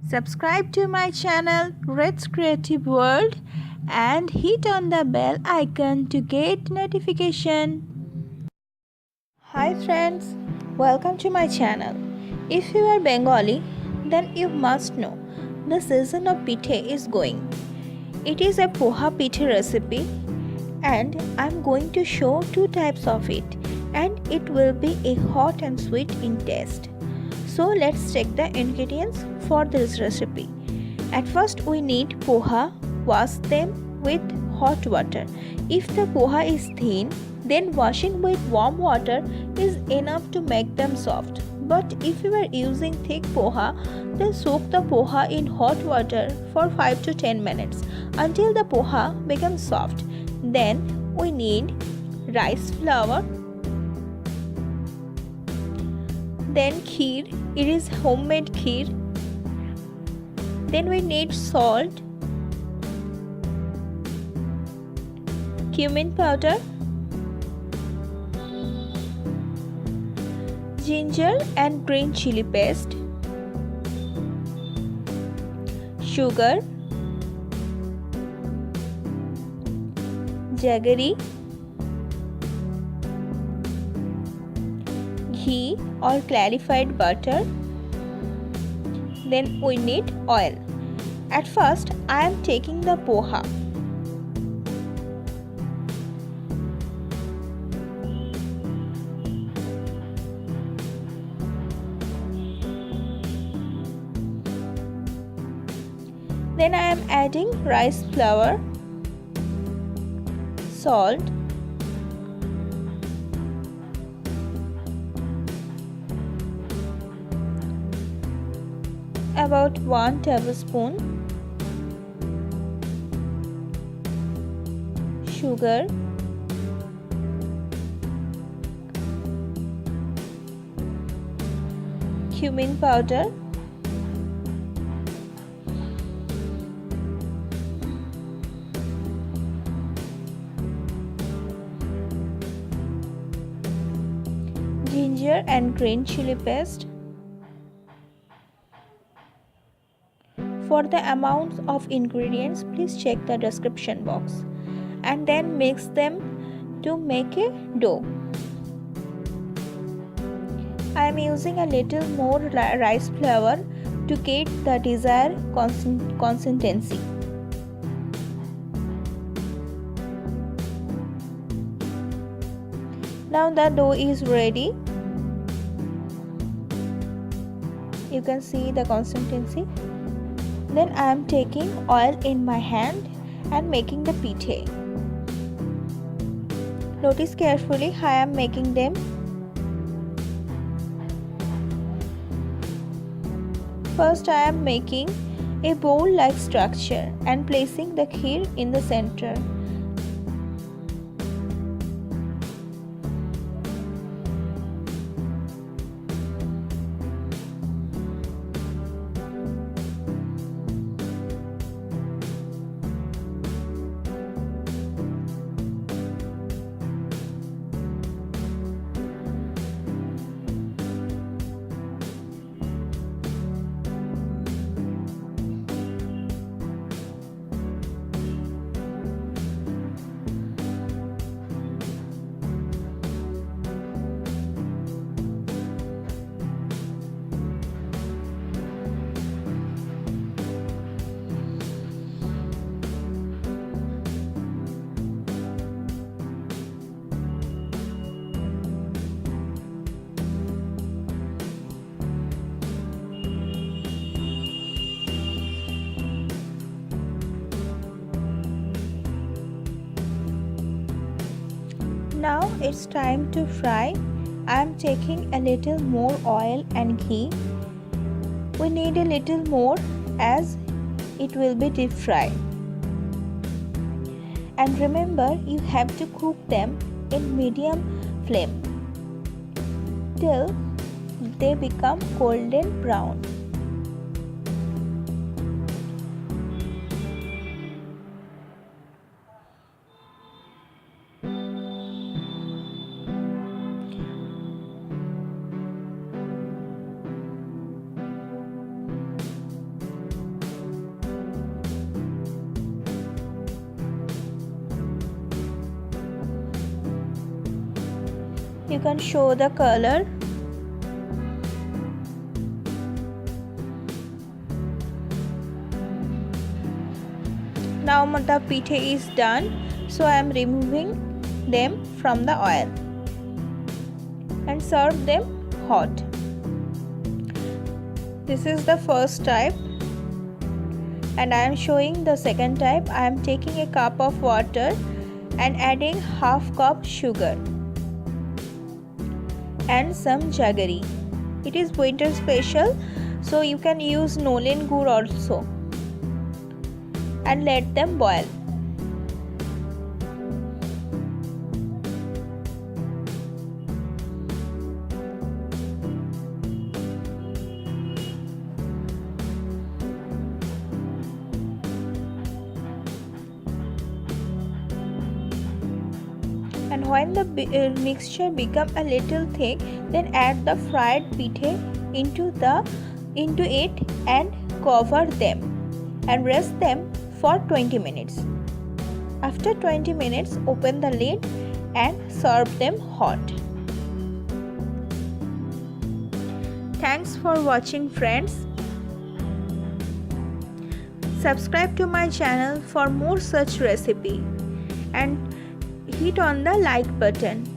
Subscribe to my channel Red's Creative World and hit on the bell icon to get notification. Hi friends, welcome to my channel. If you are Bengali, then you must know the season of pithe is going. It is a poha pithe recipe and I'm going to show two types of it, and it will be a hot and sweet in taste. So let's check the ingredients for this recipe. At first we need poha. Wash them with hot water. If the poha is thin, then washing with warm water is enough to make them soft. But if you are using thick poha, then soak the poha in hot water for 5 to 10 minutes until the poha becomes soft. Then we need rice flour, then kheer, it is homemade kheer. Then we need salt, cumin powder, ginger and green chilli paste, sugar, jaggery, ghee or clarified butter. Then we need oil. At first I am taking the poha. Then I am adding rice flour, salt, about 1 tablespoon, sugar, cumin powder, ginger and green chilli paste. For the amounts of ingredients, please check the description box, and then mix them to make a dough. I am using a little more rice flour to get the desired consistency. Now the dough is ready. You can see the consistency. Then I am taking oil in my hand and making the pithe. Notice carefully how I am making them. First I am making a bowl-like structure and placing the kheer in the center. Now it's time to fry. I am taking a little more oil and ghee. We need a little more as it will be deep fried. And remember, you have to cook them in medium flame till they become golden brown. You can show the color. Now the pithe is done, so I am removing them from the oil and serve them hot. This is the first type, and I am showing the second type. I am taking a cup of water and adding half cup sugar and some jaggery. It is winter special, so you can use nolen gur also, and let them boil. And when the mixture become a little thick, then add the fried pithe into it and cover them and rest them for 20 minutes. After 20 minutes, open the lid and serve them hot. Thanks for watching, friends. Subscribe to my channel for more such recipe and hit on the like button.